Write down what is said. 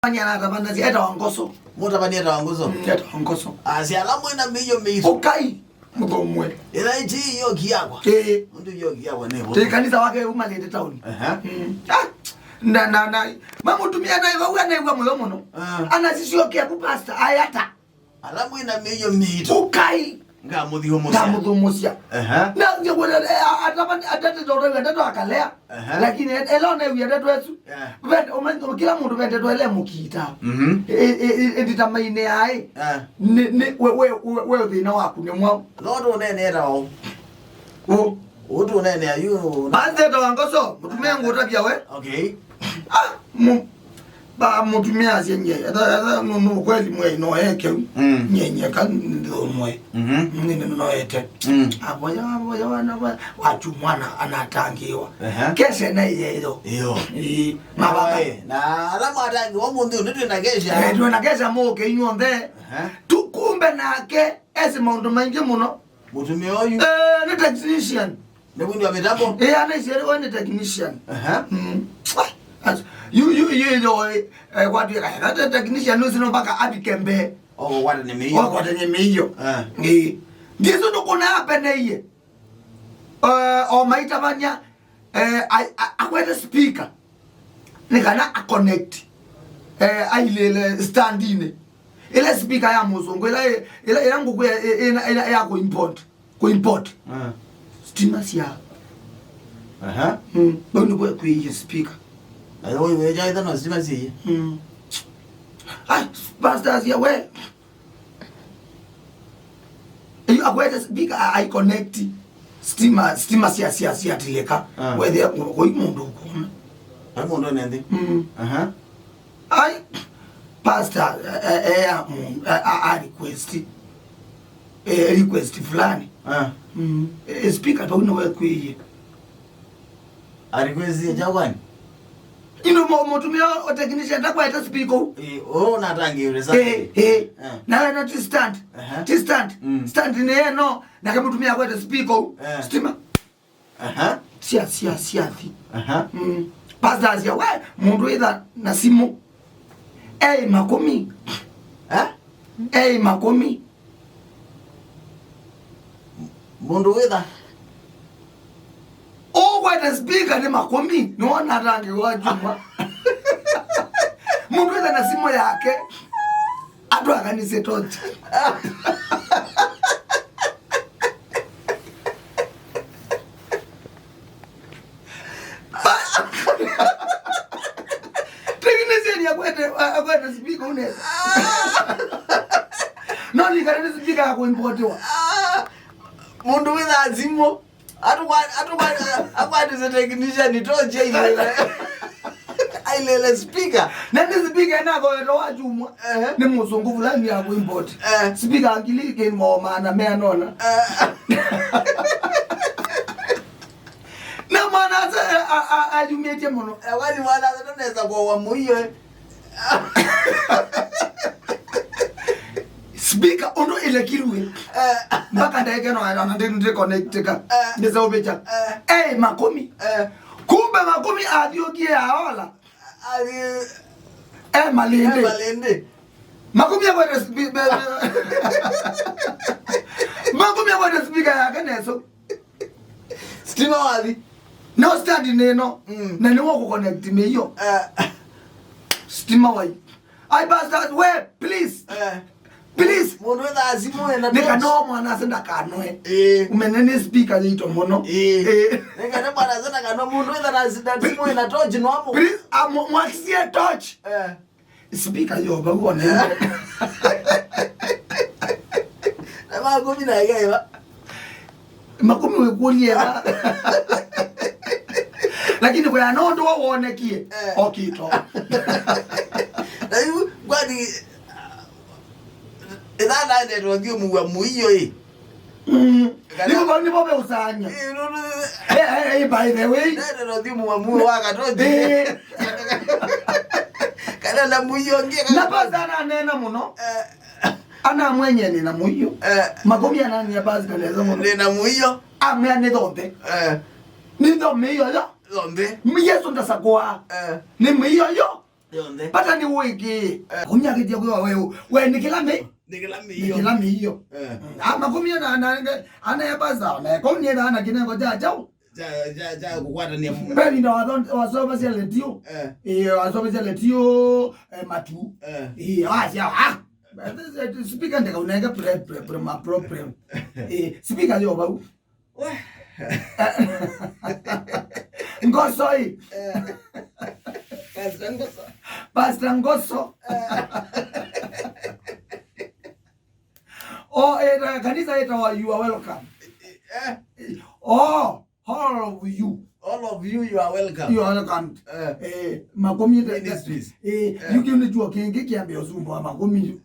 Banyana tabana zi eta wangoso. Mota bani eta wangoso. Eta wangoso. Asi alamu ina miyo mizo. Okai. Mugomwe. Ila iti yogi yakwa. Ndu yogi yakwa nebo. Te kanisa wake umalende town. Na. Mamutumia na iwa uya na iwa moyo mono. Anasishokia ku pastor ayata. Alamu ina miyo mizo. Okai. Ngamuthi homosia. Ngamuthi homosia. Na nje kwa atapani atete dore wende akalea. Lakini elone uyende twesu. Wende omanyo kila mundu wende twele mukita. Enditamaine ai. Ne we thina waku ni mwa. Lodo nene era o. O. Odo nene ayu. Banze to wangoso. Mutumia ngota bia we. Okay. Ba mutumia asenye. Ada no kweli mwe no heke. Nyenye kan ndo mwe. Nini no ete. Aboya wana watu mwana anatangiwa. Kese na yeyo. Iyo. Mababa. Na alama atangi wa mundu ndio na kesha. Ndio na kesha mo ke nyonde. Tukumbe nake ese mundu mange muno. Mutumia oyu. Ne technician. Ne bundu ametambo? Ana sere one technician. You what you that technician no sino baka abikembe. Oh what ne meyo. Oh what ne meyo. Ndizo ndo kona apene iye. O maita banya akwete speaker. Nikana a connect. Ailele stand in. Ile speaker ya muzungu ile nguku ya go import. Go import. Stima sia. Bonu kwa kuyi speaker. Ayo wewe jaida no stima sia. Pastors ya we. You akwete speaker I connect. Stima sia tileka. Whether ko imundu ko. Ai mundu nende. Ai pastor request fulani. Speaker to no we kuyi. A request ya kwani? Ino motumia o technician takwa ita speaker. Na tangi yule sasa. Na stand. Stand ne no na kama mutumia kwa ita speaker. Stima. Sia fi. Pastors ya we mundu ida na simu. Makumi. Makumi. Mundu ida. Kwa the speaker ni Makumi. No na rangi wa Juma. Mundu ida na simu yake. Atu akanise tote. Akwete speaker une. No ni kana speaker yako importiwa. Mundu witha azimo. Akwate ze technician toje ile. Ailele speaker. Nani speaker na go ro wajumwa. Ni muzungu fulani yako import. Speaker akilike mo maana me anona. Na maana ajumete mono. Wani wala neza kwa wa muiyo. Speaker ono ile kilwe. Mbaka ndege no ana ndi connect ka. Ndeza obecha. Makumi. Kumbe Makumi adiogie aola. Malende. Makumi ya kwa Makumi ya kwa speaker yake neso. Stima wali. No stand neno. Na ni wako connect me hiyo. Stima wai. I bastard we please. Please. Mundu ida azimo ena. Nika no mwana senda kanwe. Umenene speaker yito mono. Nika no mwana senda kanwe mundu ida na azimo ena torch no amo. Please mwakisie torch. Speaker yoba uone. Na Makumi na igaiwa. Makumi wekuliela. Lakini kwa nondo waonekie. Okito. Na yu kwani ida ndio ndio muwa muiyo Nipo be usanya. By the way. Ndio ndio muwa muwa wakatoje. Kana na muiyo ngie. Na pasana nena muno. Ana mwenye ni na muiyo. Makumi anani ya basi kaneza muno. Ni na muiyo. Amea ni donde. Ni do meyo yo. Donde? Yesu ndasakwa. Ni meyo yo. Yonde. Pata ni wiki. Kumya kitia kwa wewe. We nikilame. Nikilame hiyo. Makumi ana yabaza. Na komye na ana kinengo jao. Ja kukwata ni mbeli ndo wasoba sia letio. Wasoba sia letio matu. Wasia speaker ndeka unanga problem. Speaker yo ba. Ngosoi. Pastor Ngoso. Oh, kanisa yetu you are welcome. Oh, all of you. All of you, you are welcome. You are welcome. Makumi ministries. You can do a king kiambe osumbo Makumi.